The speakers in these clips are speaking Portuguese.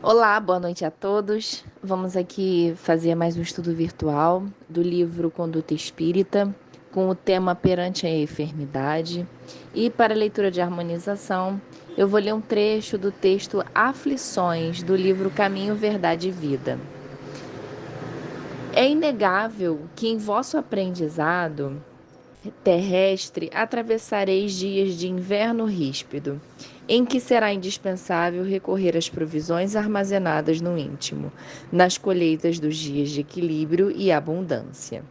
Olá, boa noite a todos. Vamos aqui fazer mais um estudo virtual do livro Conduta Espírita, com o tema Perante a Enfermidade. E para a leitura de harmonização, eu vou ler um trecho do texto Aflições, do livro Caminho, Verdade e Vida. É inegável que em vosso aprendizado terrestre atravessareis dias de inverno ríspido, em que será indispensável recorrer às provisões armazenadas no íntimo, nas colheitas dos dias de equilíbrio e abundância.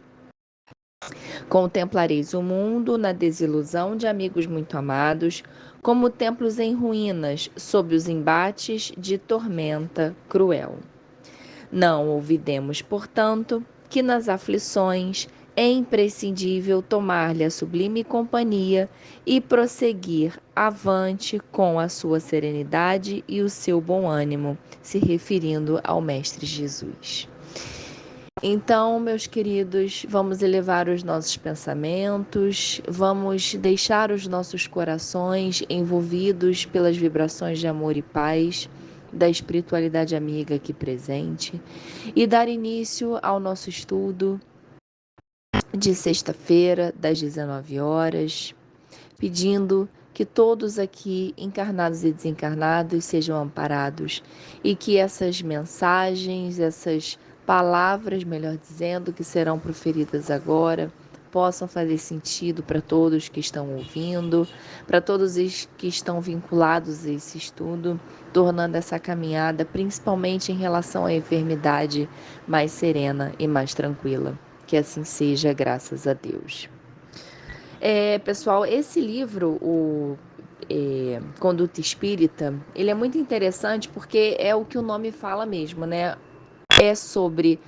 Contemplareis o mundo na desilusão de amigos muito amados, como templos em ruínas, sob os embates de tormenta cruel. Não olvidemos, portanto, que nas aflições é imprescindível tomar-lhe a sublime companhia e prosseguir avante com a sua serenidade e o seu bom ânimo, se referindo ao Mestre Jesus. Então, meus queridos, vamos elevar os nossos pensamentos, vamos deixar os nossos corações envolvidos pelas vibrações de amor e paz da espiritualidade amiga aqui presente e dar início ao nosso estudo de sexta-feira, das 19 horas, pedindo que todos aqui, encarnados e desencarnados, sejam amparados e que essas mensagens, essas palavras, melhor dizendo, que serão proferidas agora, possam fazer sentido para todos que estão ouvindo, para todos os que estão vinculados a esse estudo, tornando essa caminhada, principalmente em relação à enfermidade, mais serena e mais tranquila. Que assim seja, graças a Deus. Pessoal, esse livro, o Conduta Espírita, ele é muito interessante porque é o que o nome fala mesmo, né? É sobre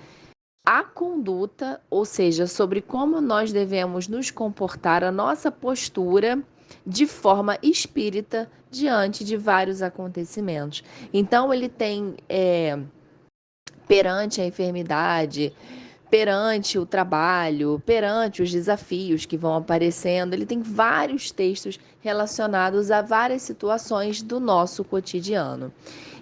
a conduta, ou seja, sobre como nós devemos nos comportar, a nossa postura de forma espírita diante de vários acontecimentos. Então, ele tem perante a enfermidade, perante o trabalho, perante os desafios que vão aparecendo. Ele tem vários textos relacionados a várias situações do nosso cotidiano.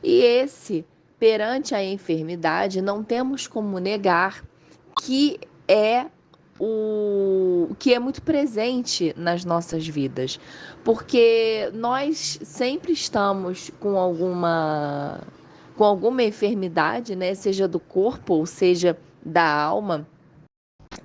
E esse, perante a enfermidade, não temos como negar que é o que é muito presente nas nossas vidas, porque nós sempre estamos com alguma enfermidade, né, seja do corpo ou seja da alma,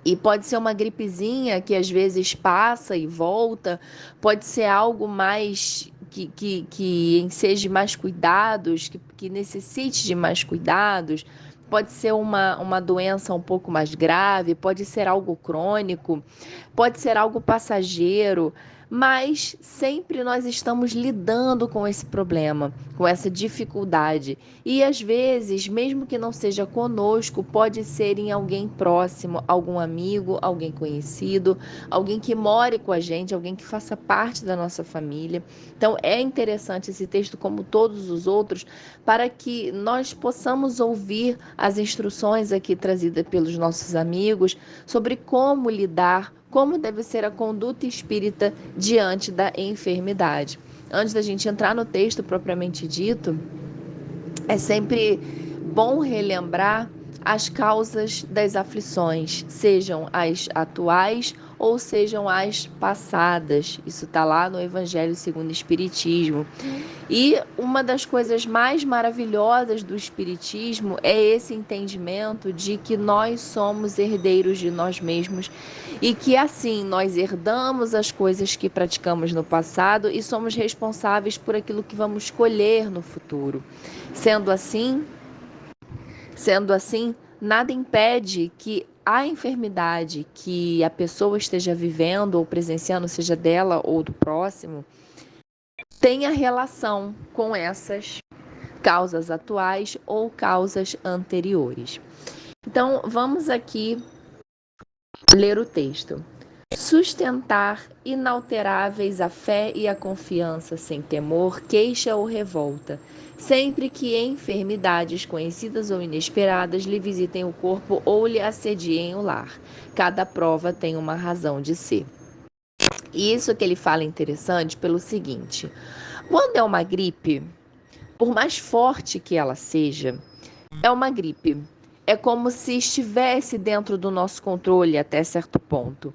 e pode ser uma gripezinha que às vezes passa e volta, pode ser algo mais que enseje mais cuidados, que necessite de mais cuidados, pode ser uma doença um pouco mais grave, pode ser algo crônico, pode ser algo passageiro, mas sempre nós estamos lidando com esse problema, com essa dificuldade. E às vezes, mesmo que não seja conosco, pode ser em alguém próximo, algum amigo, alguém conhecido, alguém que more com a gente, alguém que faça parte da nossa família. Então é interessante esse texto, como todos os outros, para que nós possamos ouvir as instruções aqui trazidas pelos nossos amigos sobre como lidar, como deve ser a conduta espírita diante da enfermidade. Antes da gente entrar no texto propriamente dito, é sempre bom relembrar as causas das aflições, sejam as atuais ou sejam as passadas. Isso está lá no Evangelho segundo o Espiritismo. E uma das coisas mais maravilhosas do Espiritismo é esse entendimento de que nós somos herdeiros de nós mesmos e que assim nós herdamos as coisas que praticamos no passado e somos responsáveis por aquilo que vamos colher no futuro. Sendo assim, Sendo assim, nada impede que a enfermidade que a pessoa esteja vivendo ou presenciando, seja dela ou do próximo, tenha relação com essas causas atuais ou causas anteriores. Então, vamos aqui ler o texto. Sustentar inalteráveis a fé e a confiança sem temor, queixa ou revolta, sempre que enfermidades conhecidas ou inesperadas lhe visitem o corpo ou lhe assediem o lar. Cada prova tem uma razão de ser. E isso que ele fala é interessante pelo seguinte: quando é uma gripe, por mais forte que ela seja, é uma gripe. É como se estivesse dentro do nosso controle até certo ponto.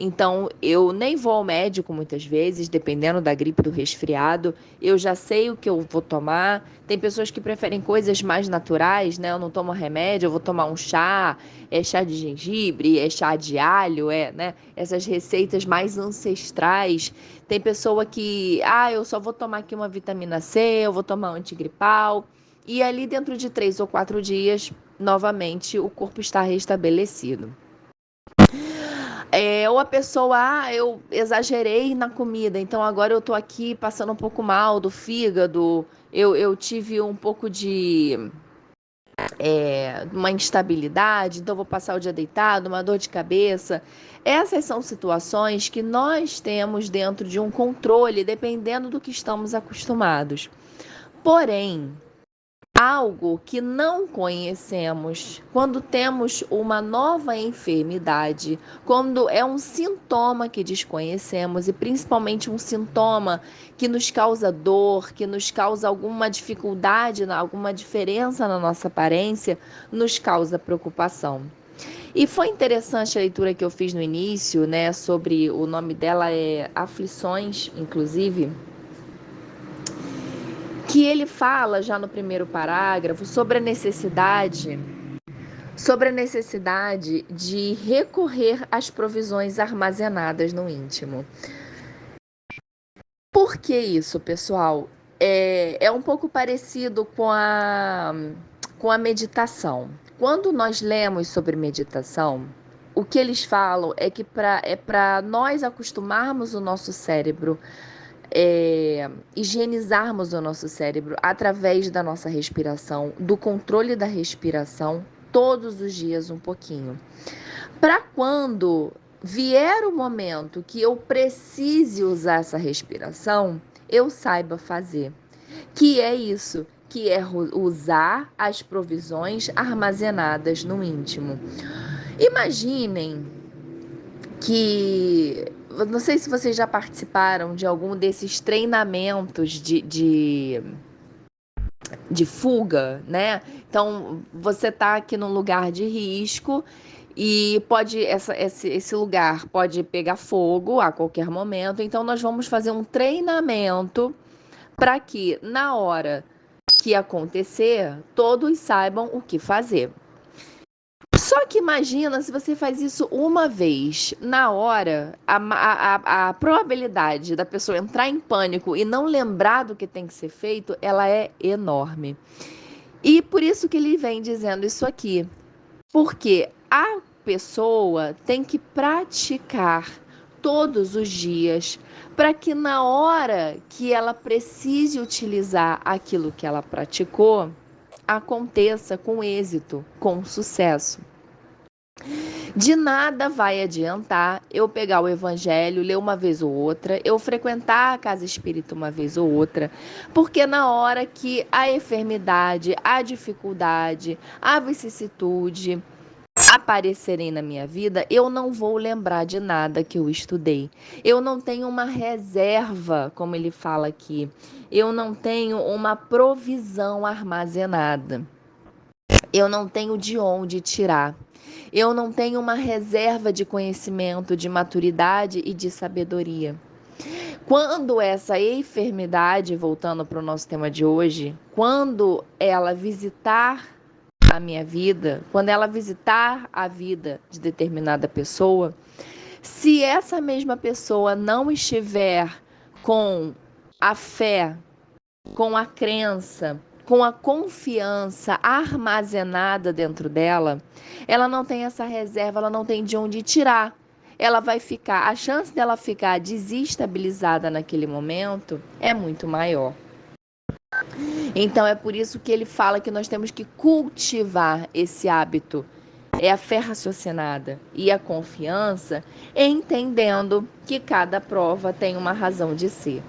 Então, eu nem vou ao médico muitas vezes, dependendo da gripe, do resfriado. Eu já sei o que eu vou tomar. Tem pessoas que preferem coisas mais naturais, né? Eu não tomo remédio, eu vou tomar um chá, é chá de gengibre, é chá de alho, né? Essas receitas mais ancestrais. Tem pessoa que, eu só vou tomar aqui uma vitamina C, eu vou tomar um antigripal. E ali dentro de 3 ou 4 dias, novamente, o corpo está restabelecido. Ou a pessoa, eu exagerei na comida, então agora eu tô aqui passando um pouco mal do fígado, eu tive um pouco de uma instabilidade, então vou passar o dia deitado, uma dor de cabeça. Essas são situações que nós temos dentro de um controle, dependendo do que estamos acostumados. Porém, algo que não conhecemos, quando temos uma nova enfermidade, quando é um sintoma que desconhecemos e principalmente um sintoma que nos causa dor, que nos causa alguma dificuldade, alguma diferença na nossa aparência, nos causa preocupação. E foi interessante a leitura que eu fiz no início, né, sobre o nome dela é Aflições, inclusive, que ele fala já no primeiro parágrafo sobre a necessidade de recorrer às provisões armazenadas no íntimo. Por que isso, pessoal? É um pouco parecido com a meditação. Quando nós lemos sobre meditação, o que eles falam é que para nós acostumarmos o nosso cérebro, higienizarmos o nosso cérebro através da nossa respiração, do controle da respiração, todos os dias um pouquinho. Para quando vier o momento que eu precise usar essa respiração, eu saiba fazer. Que é isso, que é usar as provisões armazenadas no íntimo. Imaginem que, não sei se vocês já participaram de algum desses treinamentos de fuga, né? Então, você está aqui num lugar de risco e esse lugar pode pegar fogo a qualquer momento. Então, nós vamos fazer um treinamento para que, na hora que acontecer, todos saibam o que fazer. Só que imagina se você faz isso uma vez, na hora, a probabilidade da pessoa entrar em pânico e não lembrar do que tem que ser feito, ela é enorme. E por isso que ele vem dizendo isso aqui. Porque a pessoa tem que praticar todos os dias para que na hora que ela precise utilizar aquilo que ela praticou, aconteça com êxito, com sucesso. De nada vai adiantar eu pegar o evangelho, ler uma vez ou outra, eu frequentar a casa espírita uma vez ou outra, porque na hora que a enfermidade, a dificuldade, a vicissitude aparecerem na minha vida, eu não vou lembrar de nada que eu estudei. Eu não tenho uma reserva, como ele fala aqui. Eu não tenho uma provisão armazenada. Eu não tenho de onde tirar. Eu não tenho uma reserva de conhecimento, de maturidade e de sabedoria. Quando essa enfermidade, voltando para o nosso tema de hoje, quando ela visitar a minha vida, quando ela visitar a vida de determinada pessoa, se essa mesma pessoa não estiver com a fé, com a crença, com a confiança armazenada dentro dela, ela não tem essa reserva, ela não tem de onde tirar. Ela vai ficar, a chance dela ficar desestabilizada naquele momento é muito maior. Então é por isso que ele fala que nós temos que cultivar esse hábito. É a fé raciocinada e a confiança, entendendo que cada prova tem uma razão de ser.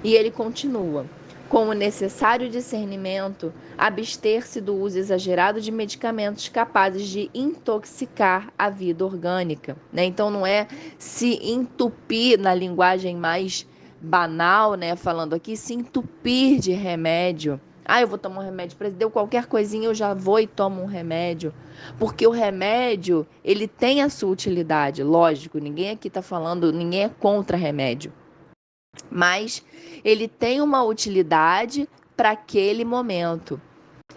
E ele continua: com o necessário discernimento, abster-se do uso exagerado de medicamentos capazes de intoxicar a vida orgânica, né? Então não é se entupir na linguagem mais banal, né, falando aqui, se entupir de remédio Ah, eu vou tomar um remédio para deu qualquer coisinha, eu já vou e tomo um remédio. Porque o remédio, ele tem a sua utilidade, lógico, ninguém aqui está falando, ninguém é contra remédio. Mas ele tem uma utilidade para aquele momento.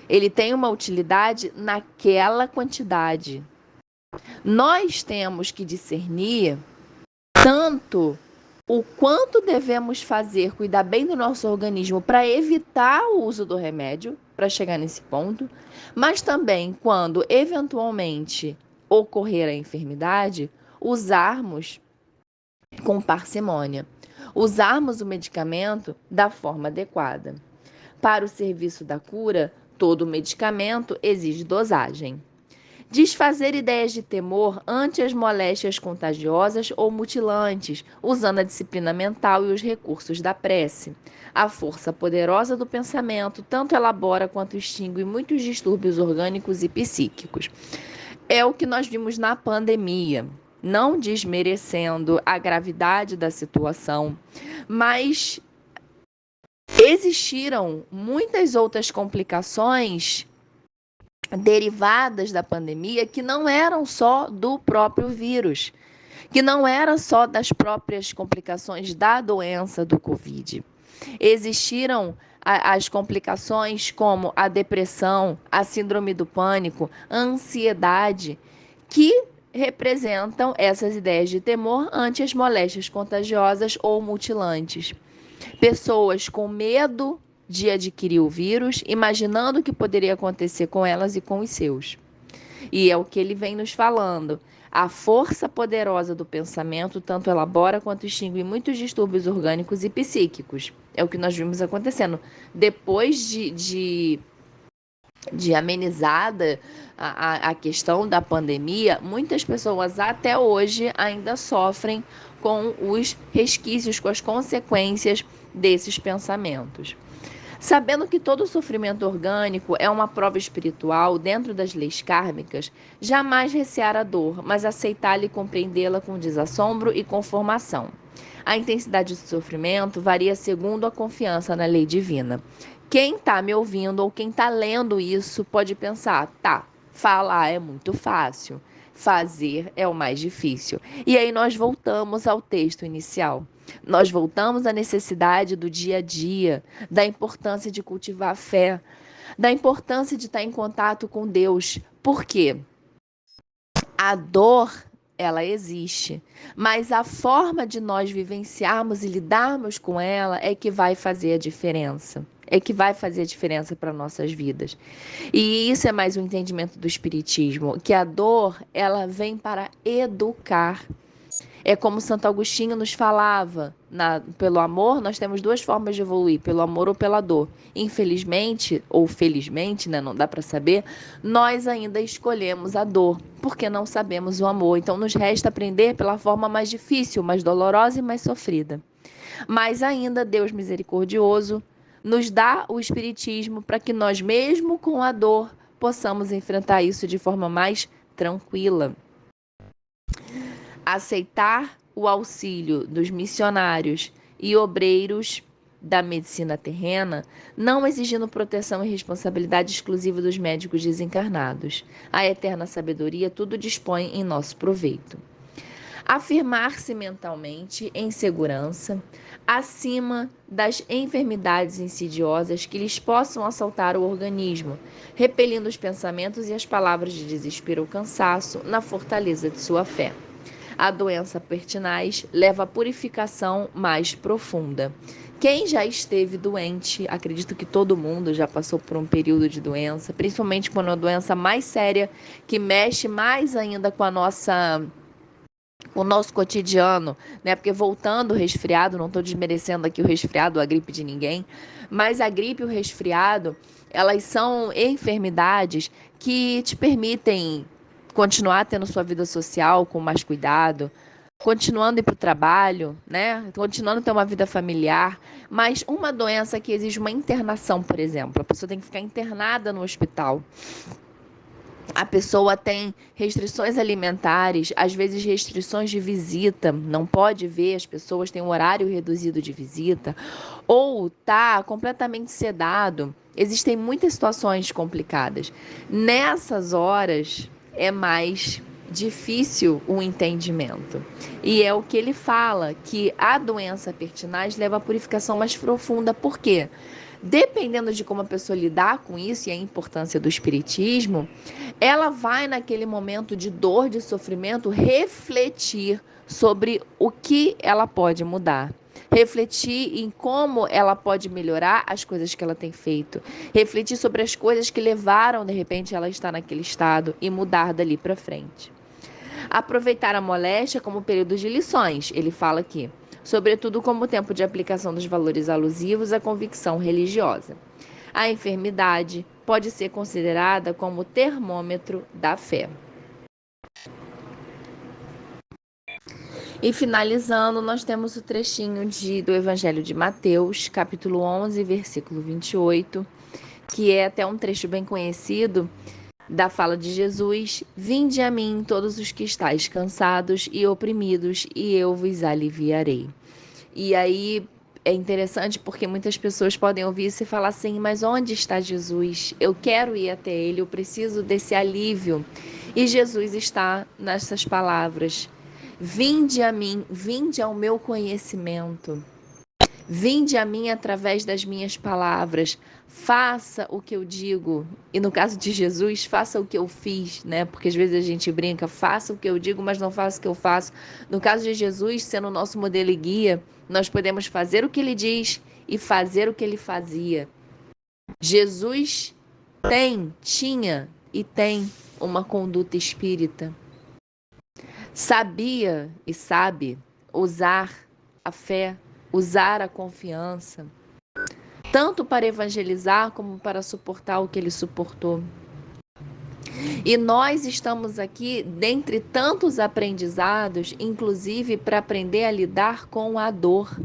Ele tem uma utilidade naquela quantidade. Nós temos que discernir tanto o quanto devemos fazer, cuidar bem do nosso organismo para evitar o uso do remédio, para chegar nesse ponto, mas também quando eventualmente ocorrer a enfermidade, usarmos com parcimônia, usarmos o medicamento da forma adequada. Para o serviço da cura, todo medicamento exige dosagem. Desfazer ideias de temor ante as moléstias contagiosas ou mutilantes, usando a disciplina mental e os recursos da prece. A força poderosa do pensamento tanto elabora quanto extingue muitos distúrbios orgânicos e psíquicos. É o que nós vimos na pandemia, não desmerecendo a gravidade da situação, mas existiram muitas outras complicações derivadas da pandemia que não eram só do próprio vírus, que não era só das próprias complicações da doença do Covid. Existiram as complicações como a depressão, a síndrome do pânico, a ansiedade, que representam essas ideias de temor ante as moléstias contagiosas ou mutilantes. Pessoas com medo de adquirir o vírus, imaginando o que poderia acontecer com elas e com os seus. E é o que ele vem nos falando. A força poderosa do pensamento tanto elabora quanto extingue muitos distúrbios orgânicos e psíquicos. É o que nós vimos acontecendo. Depois de amenizada a questão da pandemia, muitas pessoas até hoje ainda sofrem com os resquícios, com as consequências desses pensamentos. Sabendo que todo sofrimento orgânico é uma prova espiritual dentro das leis kármicas, jamais recear a dor, mas aceitá-la e compreendê-la com desassombro e conformação. A intensidade do sofrimento varia segundo a confiança na lei divina. Quem está me ouvindo ou quem está lendo isso pode pensar, tá, falar é muito fácil, fazer é o mais difícil. E aí nós voltamos ao texto inicial. Nós voltamos à necessidade do dia a dia, da importância de cultivar a fé, da importância de estar em contato com Deus. Por quê? A dor, ela existe, mas a forma de nós vivenciarmos e lidarmos com ela é que vai fazer a diferença. É que vai fazer a diferença para nossas vidas. E isso é mais um entendimento do Espiritismo, que a dor, ela vem para educar. É como Santo Agostinho nos falava, pelo amor nós temos duas formas de evoluir, pelo amor ou pela dor. Infelizmente, ou felizmente, né, não dá para saber, nós ainda escolhemos a dor, porque não sabemos o amor. Então nos resta aprender pela forma mais difícil, mais dolorosa e mais sofrida. Mas ainda Deus misericordioso nos dá o Espiritismo para que nós, mesmo com a dor, possamos enfrentar isso de forma mais tranquila. Aceitar o auxílio dos missionários e obreiros da medicina terrena, não exigindo proteção e responsabilidade exclusiva dos médicos desencarnados. A eterna sabedoria tudo dispõe em nosso proveito. Afirmar-se mentalmente em segurança, acima das enfermidades insidiosas que lhes possam assaltar o organismo, repelindo os pensamentos e as palavras de desespero ou cansaço na fortaleza de sua fé. A doença pertinaz leva à purificação mais profunda. Quem já esteve doente, acredito que todo mundo já passou por um período de doença, principalmente quando é uma doença mais séria, que mexe mais ainda com o nosso cotidiano, né? Porque voltando o resfriado, não estou desmerecendo aqui o resfriado, a gripe de ninguém, mas a gripe e o resfriado, elas são enfermidades que te permitem continuar tendo sua vida social com mais cuidado, continuando a ir para o trabalho, né? Continuando a ter uma vida familiar, mas uma doença que exige uma internação, por exemplo, a pessoa tem que ficar internada no hospital. A pessoa tem restrições alimentares, às vezes restrições de visita, não pode ver, as pessoas têm um horário reduzido de visita, ou tá completamente sedado Existem muitas situações complicadas. Nessas horas é mais difícil o entendimento. E é o que ele fala, que a doença pertinaz leva à purificação mais profunda. Por quê? Dependendo de como a pessoa lidar com isso e a importância do espiritismo, ela vai naquele momento de dor, de sofrimento, refletir sobre o que ela pode mudar. Refletir em como ela pode melhorar as coisas que ela tem feito. Refletir sobre as coisas que levaram, de repente, ela estar naquele estado e mudar dali para frente. Aproveitar a moléstia como período de lições, ele fala aqui, sobretudo como tempo de aplicação dos valores alusivos à convicção religiosa. A enfermidade pode ser considerada como termômetro da fé. E finalizando, nós temos o trechinho do Evangelho de Mateus, capítulo 11, versículo 28, que é até um trecho bem conhecido da fala de Jesus: Vinde a mim todos os que estáis cansados e oprimidos, e eu vos aliviarei. E aí é interessante porque muitas pessoas podem ouvir isso e falar assim: mas onde está Jesus? Eu quero ir até ele, eu preciso desse alívio. E Jesus está nessas palavras: Vinde a mim, vinde ao meu conhecimento. Vinde a mim através das minhas palavras, faça o que eu digo. E no caso de Jesus, faça o que eu fiz, né? Porque às vezes a gente brinca, faça o que eu digo, mas não faça o que eu faço. No caso de Jesus, sendo o nosso modelo e guia, nós podemos fazer o que ele diz e fazer o que ele fazia. Jesus tinha e tem uma conduta espírita. Sabia e sabe usar a fé, usar a confiança, tanto para evangelizar como para suportar o que ele suportou. E nós estamos aqui, dentre tantos aprendizados, inclusive para aprender a lidar com a dor.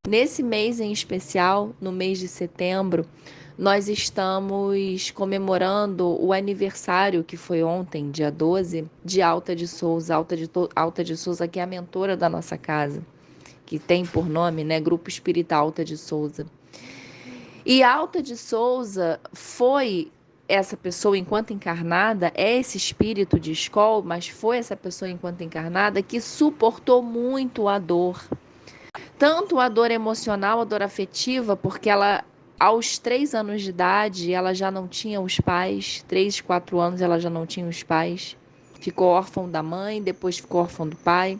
Nesse mês em especial, no mês de setembro, nós estamos comemorando o aniversário que foi ontem, dia 12, de Alta de Souza. Alta de Souza, que é a mentora da nossa casa, que tem por nome, né, Grupo Espírita Alta de Souza. E Alta de Souza foi essa pessoa enquanto encarnada, é esse espírito de escola, mas foi essa pessoa enquanto encarnada que suportou muito a dor. Tanto a dor emocional, a dor afetiva, porque ela, aos 3 anos de idade, ela já não tinha os pais, 3, 4 anos ela já não tinha os pais. Ficou órfã da mãe, depois ficou órfã do pai.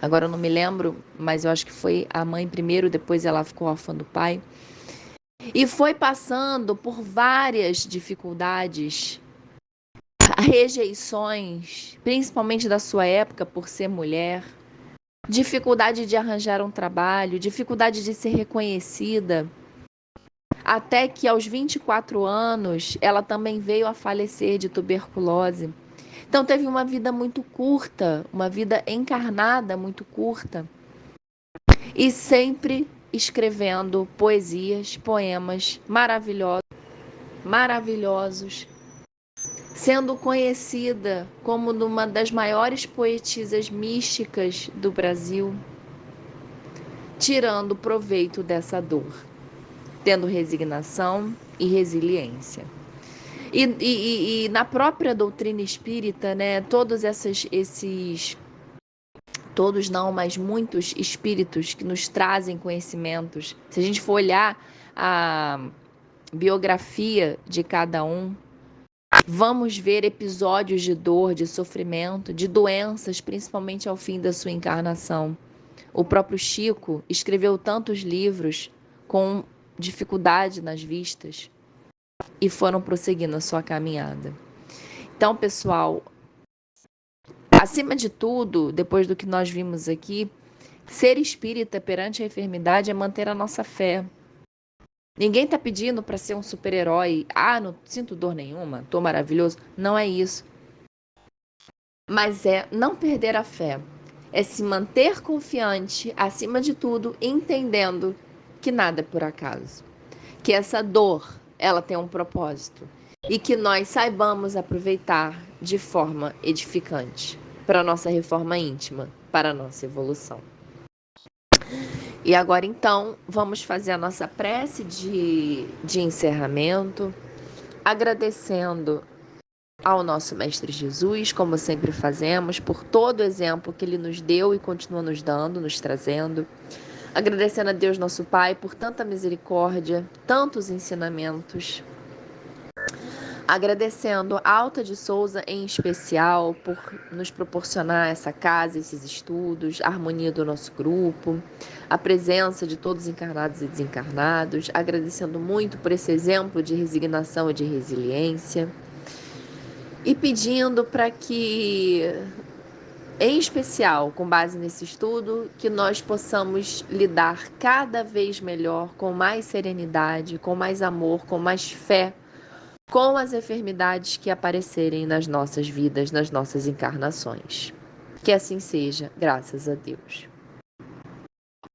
Agora eu não me lembro, mas eu acho que foi a mãe primeiro, depois ela ficou órfã do pai. E foi passando por várias dificuldades, rejeições, principalmente da sua época por ser mulher, dificuldade de arranjar um trabalho, dificuldade de ser reconhecida, até que aos 24 anos ela também veio a falecer de tuberculose. Então teve uma vida muito curta, uma vida encarnada muito curta, e sempre escrevendo poesias, poemas maravilhosos, sendo conhecida como uma das maiores poetisas místicas do Brasil, tirando proveito dessa dor, tendo resignação e resiliência. E na própria doutrina espírita, né, todos não, mas muitos espíritos que nos trazem conhecimentos. Se a gente for olhar a biografia de cada um, vamos ver episódios de dor, de sofrimento, de doenças, principalmente ao fim da sua encarnação. O próprio Chico escreveu tantos livros com dificuldade nas vistas e foram prosseguindo a sua caminhada. Então, pessoal, acima de tudo, depois do que nós vimos aqui, ser espírita perante a enfermidade é manter a nossa fé. Ninguém está pedindo para ser um super-herói. Ah, não sinto dor nenhuma, estou maravilhoso. Não é isso. Mas é não perder a fé. É se manter confiante, acima de tudo, entendendo que nada é por acaso. Que essa dor, ela tem um propósito. E que nós saibamos aproveitar de forma edificante para a nossa reforma íntima, para a nossa evolução. E agora, então, vamos fazer a nossa prece de encerramento, agradecendo ao nosso Mestre Jesus, como sempre fazemos, por todo o exemplo que ele nos deu e continua nos dando, nos trazendo. Agradecendo a Deus, nosso Pai, por tanta misericórdia, tantos ensinamentos. Agradecendo a Alta de Souza, em especial, por nos proporcionar essa casa, esses estudos, a harmonia do nosso grupo, a presença de todos encarnados e desencarnados. Agradecendo muito por esse exemplo de resignação e de resiliência. E pedindo para que, em especial, com base nesse estudo, que nós possamos lidar cada vez melhor, com mais serenidade, com mais amor, com mais fé, com as enfermidades que aparecerem nas nossas vidas, nas nossas encarnações. Que assim seja, graças a Deus.